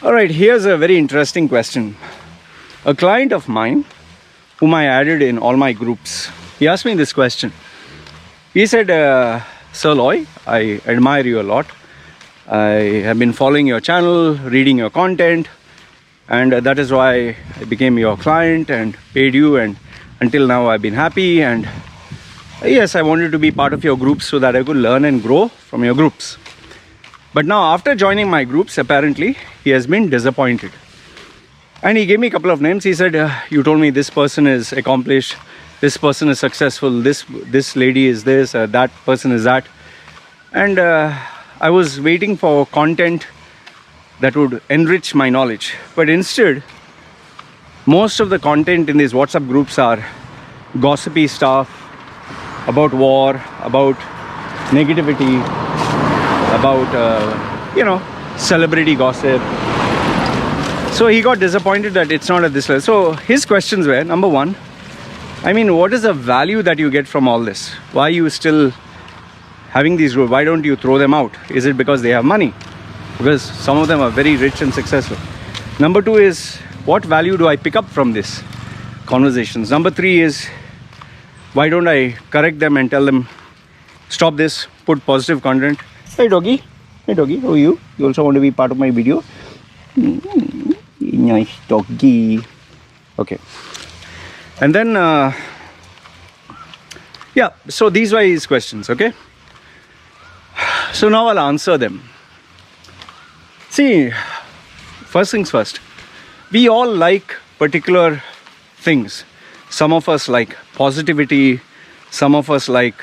All right, here's a very interesting question. A client of mine, whom I added in all my groups, he asked me this question. He said, Sir Loy, I admire you a lot. I have been following your channel, reading your content, and that is why I became your client and paid you, and until now I've been happy. And yes, I wanted to be part of your groups so that I could learn and grow from your groups. But now after joining my groups, apparently he has been disappointed. And he gave me a couple of names. He said, you told me this person is accomplished, this person is successful, this lady is this, that person is that. And I was waiting for content that would enrich my knowledge. But instead, most of the content in these WhatsApp groups are gossipy stuff about war, about negativity, about celebrity gossip. So he got disappointed that it's not at this level. So his questions were, number one, what is the value that you get from all this? Why are you still having these rules? Why don't you throw them out? Is it because they have money? Because some of them are very rich and successful. Number two is, what value do I pick up from this conversations? Number three is, why don't I correct them and tell them, stop this, put positive content. Hey doggy, who are you? You also want to be part of my video? Nice doggy. Okay. And then, so these were his questions, okay? So now I'll answer them. See, first things first, we all like particular things. Some of us like positivity, some of us like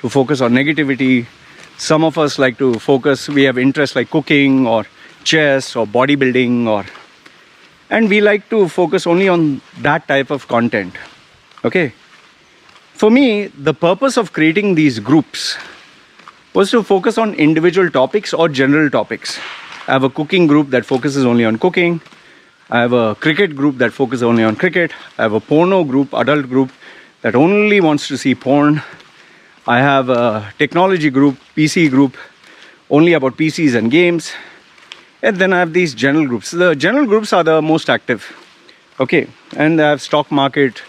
to focus on negativity, some of us like to focus, we have interests like cooking or chess or bodybuilding, and we like to focus only on that type of content, okay? For me, the purpose of creating these groups was to focus on individual topics or general topics. I have a cooking group that focuses only on cooking. I have a cricket group that focuses only on cricket. I have a porno group, adult group, that only wants to see porn. I have a technology group, PC group, only about PCs and games. And then I have these general groups. The general groups are the most active. Okay. And I have stock market,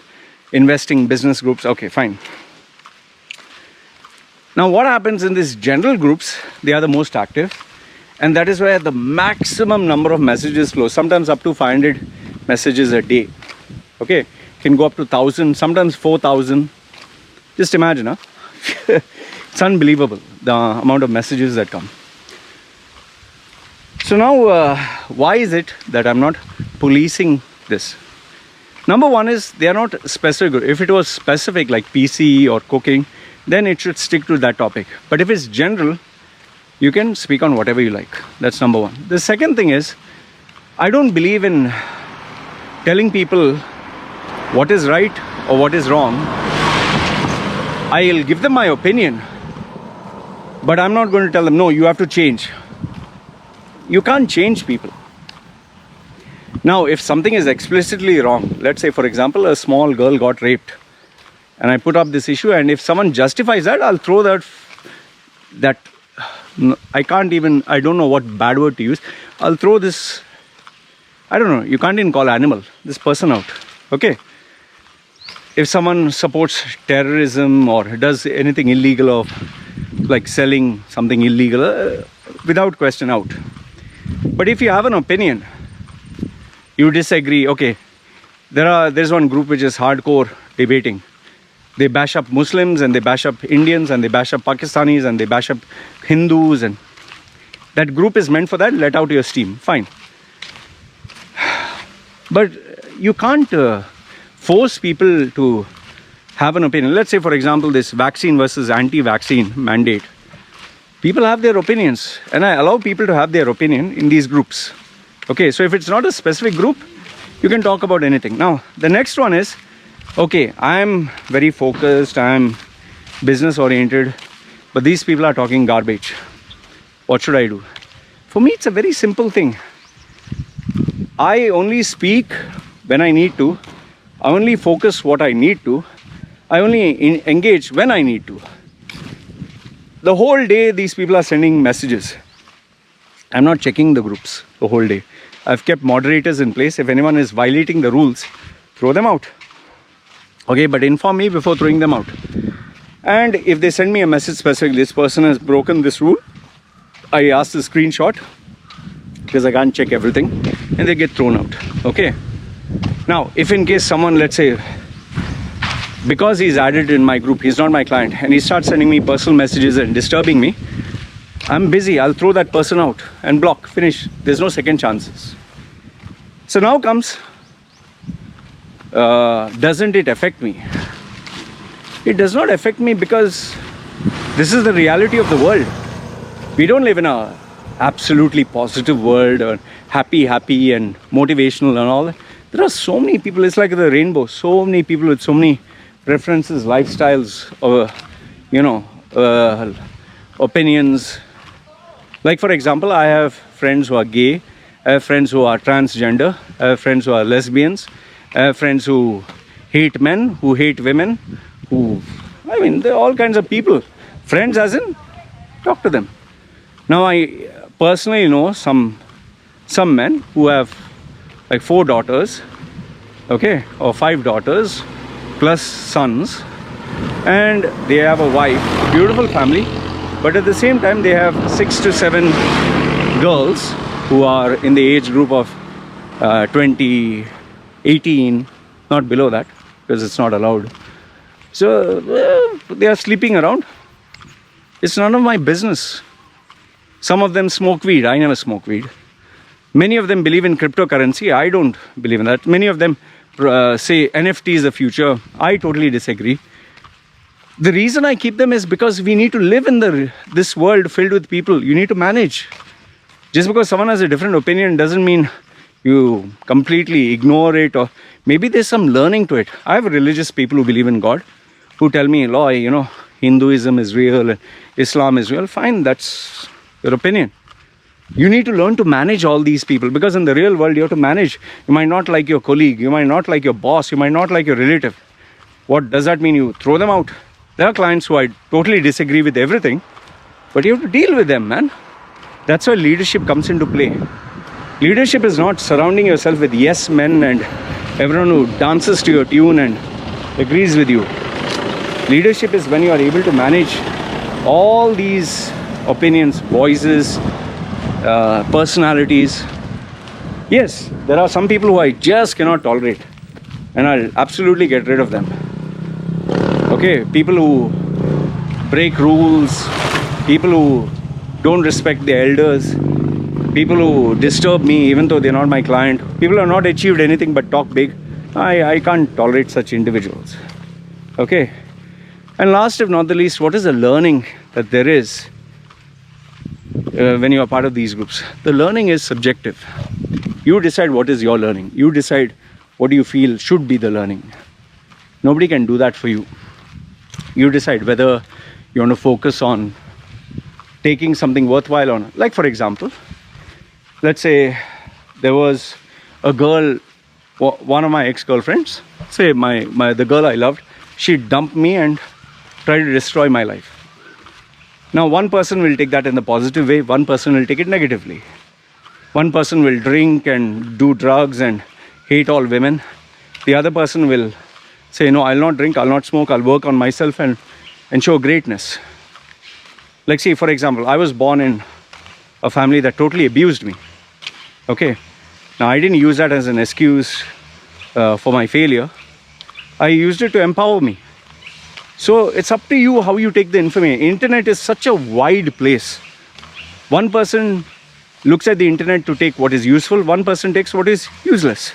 investing, business groups. Okay, fine. Now what happens in these general groups, they are the most active. And that is where the maximum number of messages flow. Sometimes up to 500 messages a day. Okay. Can go up to 1,000, sometimes 4,000. Just imagine, huh? It's unbelievable, the amount of messages that come. So now, why is it that I'm not policing this? Number one is, they are not specific. If it was specific like PC or cooking, then it should stick to that topic. But if it's general, you can speak on whatever you like. That's number one. The second thing is, I don't believe in telling people what is right or what is wrong. I'll give them my opinion, but I'm not going to tell them, no, you have to change. You can't change people. Now, if something is explicitly wrong, let's say, for example, a small girl got raped, and I put up this issue, and if someone justifies that, I'll throw that I don't know what bad word to use. I'll throw this, I don't know, you can't even call animal, this person out, okay? If someone supports terrorism or does anything illegal, or like selling something illegal, without question, out. But if you have an opinion, you disagree, okay, there's one group which is hardcore debating. They bash up Muslims, and they bash up Indians, and they bash up Pakistanis, and they bash up Hindus, and that group is meant for that. Let out your steam, fine. But you can't force people to have an opinion. Let's say, for example, this vaccine versus anti-vaccine mandate. People have their opinions, and I allow people to have their opinion in these groups. Okay, so if it's not a specific group, you can talk about anything. Now, the next one is, okay, I'm very focused, I'm business oriented, but these people are talking garbage. What should I do? For me, it's a very simple thing. I only speak when I need to. I only focus what I need to. I only engage when I need to. The whole day, these people are sending messages. I'm not checking the groups the whole day. I've kept moderators in place. If anyone is violating the rules, throw them out. Okay, but inform me before throwing them out. And if they send me a message specifically, this person has broken this rule, I ask the screenshot because I can't check everything, and they get thrown out. Okay. Now, if in case someone, let's say, because he's added in my group, he's not my client, and he starts sending me personal messages and disturbing me, I'm busy. I'll throw that person out and block. Finish. There's no second chances. So now comes, doesn't it affect me? It does not affect me because this is the reality of the world. We don't live in a absolutely positive world or happy and motivational and all that. There are so many people. It's like the rainbow. So many people with so many preferences, lifestyles, or opinions. Like for example, I have friends who are gay. I have friends who are transgender. I have friends who are lesbians. I have friends who hate men, who hate women. There are all kinds of people. Friends as in, talk to them. Now I personally know some men who have like 4 daughters, okay, or 5 daughters plus sons, and they have a wife, a beautiful family, but at the same time they have 6 to 7 girls who are in the age group of 20, 18, not below that because it's not allowed. So they are sleeping around. It's none of my business. Some of them smoke weed. I never smoke weed. Many of them believe in cryptocurrency. I don't believe in that. Many of them say NFT is the future. I totally disagree. The reason I keep them is because we need to live in this world filled with people. You need to manage. Just because someone has a different opinion doesn't mean you completely ignore it, or maybe there's some learning to it. I have religious people who believe in God, who tell me, Loy, Hinduism is real and Islam is real. Fine, that's your opinion. You need to learn to manage all these people, because in the real world you have to manage. You might not like your colleague, you might not like your boss, you might not like your relative. What does that mean? You throw them out. There are clients who I totally disagree with everything, but you have to deal with them, man. That's where leadership comes into play. Leadership is not surrounding yourself with yes men and everyone who dances to your tune and agrees with you. Leadership is when you are able to manage all these opinions, voices, personalities. Yes, there are some people who I just cannot tolerate, and I'll absolutely get rid of them. Okay, people who break rules, people who don't respect the elders, people who disturb me even though they're not my client, people who have not achieved anything but talk big. I can't tolerate such individuals. Okay. And last if not the least, what is the learning that there is when you are part of these groups? The learning is subjective. You decide what is your learning. You decide what do you feel should be the learning. Nobody can do that for you. You decide whether you want to focus on taking something worthwhile on. Like for example, let's say there was a girl, one of my ex-girlfriends, say the girl I loved, she dumped me and tried to destroy my life. Now one person will take that in the positive way, one person will take it negatively. One person will drink and do drugs and hate all women. The other person will say, no, I'll not drink, I'll not smoke, I'll work on myself and show greatness. Like see, for example, I was born in a family that totally abused me. Okay. Now I didn't use that as an excuse for my failure. I used it to empower me. So it's up to you how you take the information. Internet is such a wide place. One person looks at the internet to take what is useful, one person takes what is useless.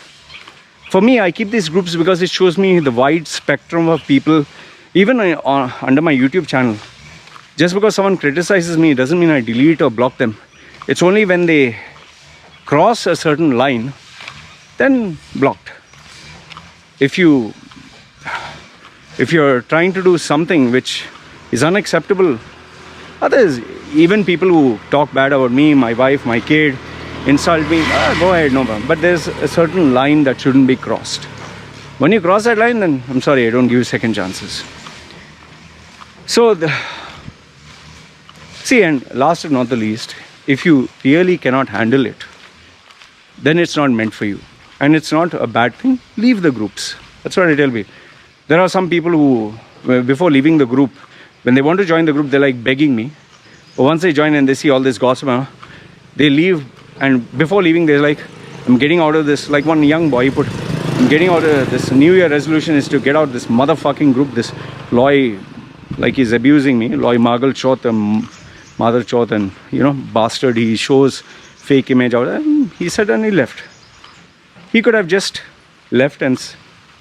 For me, I keep these groups because it shows me the wide spectrum of people, even under my YouTube channel. Just because someone criticizes me doesn't mean I delete or block them. It's only when they cross a certain line, then blocked. If you're trying to do something which is unacceptable, others, even people who talk bad about me, my wife, my kid, insult me, go ahead, no problem. But there's a certain line that shouldn't be crossed. When you cross that line, then I'm sorry, I don't give you second chances. So, see, and last but not the least, if you really cannot handle it, then it's not meant for you. And it's not a bad thing. Leave the groups. That's what I tell people. There are some people who, before leaving the group, when they want to join the group, they're like begging me. But once they join and they see all this gossip, they leave. And before leaving, they're like, I'm getting out of this. Like one young boy put, I'm getting out of this. New Year resolution is to get out this motherfucking group. This Loy, like he's abusing me. Loy Machedo, Mother Chot, and bastard. He shows fake image out. And he said and he left. He could have just left and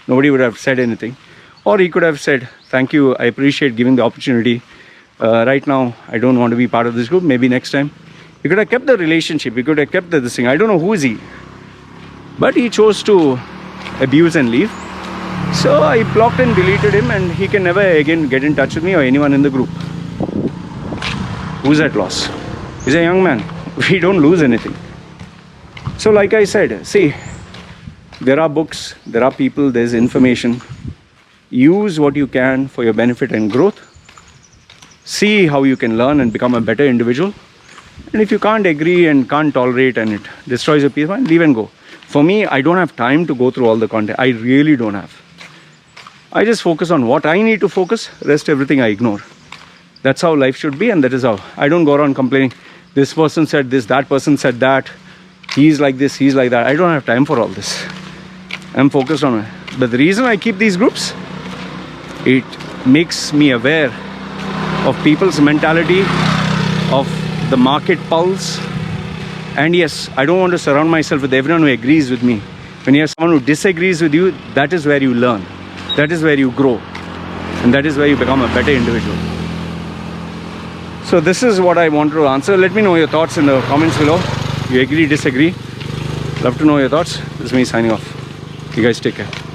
nobody would have said anything. Or he could have said, thank you, I appreciate giving the opportunity. Right now, I don't want to be part of this group. Maybe next time. He could have kept the relationship. He could have kept this thing. I don't know who is he. But he chose to abuse and leave. So I blocked and deleted him, and he can never again get in touch with me or anyone in the group. Who's at loss? He's a young man. We don't lose anything. So like I said, see, there are books, there are people, there's information. Use what you can for your benefit and growth. See how you can learn and become a better individual. And if you can't agree and can't tolerate and it destroys your peace of mind, leave and go. For me, I don't have time to go through all the content. I really don't have. I just focus on what I need to focus. Rest everything I ignore. That's how life should be, and that is how. I don't go around complaining. This person said this, that person said that. He's like this, he's like that. I don't have time for all this. I'm focused on it. But the reason I keep these groups, it makes me aware of people's mentality, of the market pulse. And yes, I don't want to surround myself with everyone who agrees with me. When you have someone who disagrees with you, that is where you learn. That is where you grow. And that is where you become a better individual. So this is what I wanted to answer. Let me know your thoughts in the comments below. You agree, disagree? Love to know your thoughts. This is me signing off. You guys take care.